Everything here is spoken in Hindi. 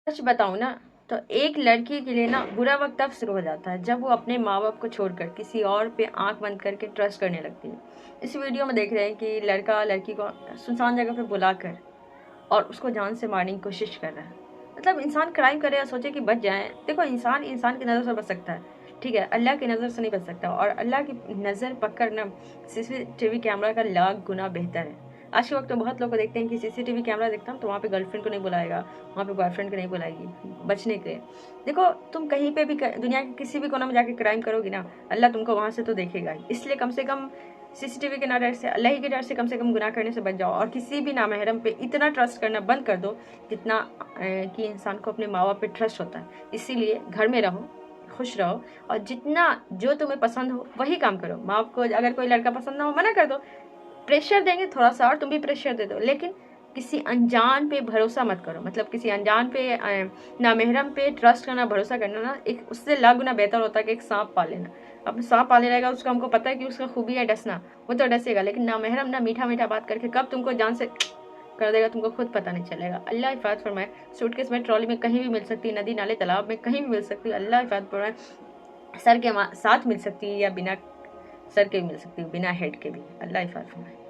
सच बताऊँ ना, तो एक लड़की के लिए ना बुरा वक़्त तब शुरू हो जाता है जब वो अपने माँ-बाप को छोड़कर किसी और पे आँख बंद करके ट्रस्ट करने लगती है। इस वीडियो में देख रहे हैं कि लड़का लड़की को सुनसान जगह पे बुलाकर और उसको जान से मारने की कोशिश कर रहा है। मतलब इंसान क्राइम करे या सोचे कि बच जाए। देखो, इंसान इंसान की नज़र से बच सकता है, ठीक है? अल्लाह की नज़र से नहीं बच सकता, और अल्लाह की नज़र पकड़ ना सीसीटीवी कैमरा का लाख गुना बेहतर है। आज के वक्त में बहुत लोग को देखते हैं कि सीसीटीवी कैमरा देखता हूँ तो वहाँ पे गर्लफ्रेंड को नहीं बुलाएगा, वहाँ पे बॉयफ्रेंड को नहीं बुलाएगी बचने के लिए। देखो, तुम कहीं पे भी दुनिया के किसी भी कोना में जाके क्राइम करोगी ना, अल्लाह तुमको वहाँ से तो देखेगा ही। इसलिए कम से कम सीसीटीवी के ना डर से, अल्लाह ही के डर से कम गुनाह करने से बच जाओ, और किसी भी नामहरम पे इतना ट्रस्ट करना बंद कर दो जितना कि इंसान को अपने माँ बाप पे ट्रस्ट होता है। इसीलिए घर में रहो, खुश रहो, और जितना जो तुम्हें पसंद हो वही काम करो। माँ बाप को अगर कोई लड़का पसंद ना हो, मना कर दो। प्रेशर देंगे थोड़ा सा, और तुम भी प्रेशर दे दो, लेकिन किसी अनजान पे भरोसा मत करो। मतलब किसी अनजान पे नामहरम पे ट्रस्ट करना, भरोसा करना ना, एक उससे लाख गुना बेहतर होता है कि एक सांप पाल लेना। अब सांप पाले रहेगा, उसका हमको पता है कि उसका खूबी है डसना, वो तो डसेगा, लेकिन नामहरम ना मीठा मीठा बात करके कब तुमको जान से कर देगा तुमको खुद पता नहीं चलेगा। अल्लाह हिफाजत फरमाए। सूटकेस में, ट्रॉली में कहीं भी मिल सकती है, नदी नाले तालाब में कहीं भी मिल सकती है। अल्लाह हिफाजत फरमाए। सर के साथ मिल सकती है, या बिना सर के भी मिल सकती है, बिना हेड के भी। अल्लाह हिफाजत फरमाए।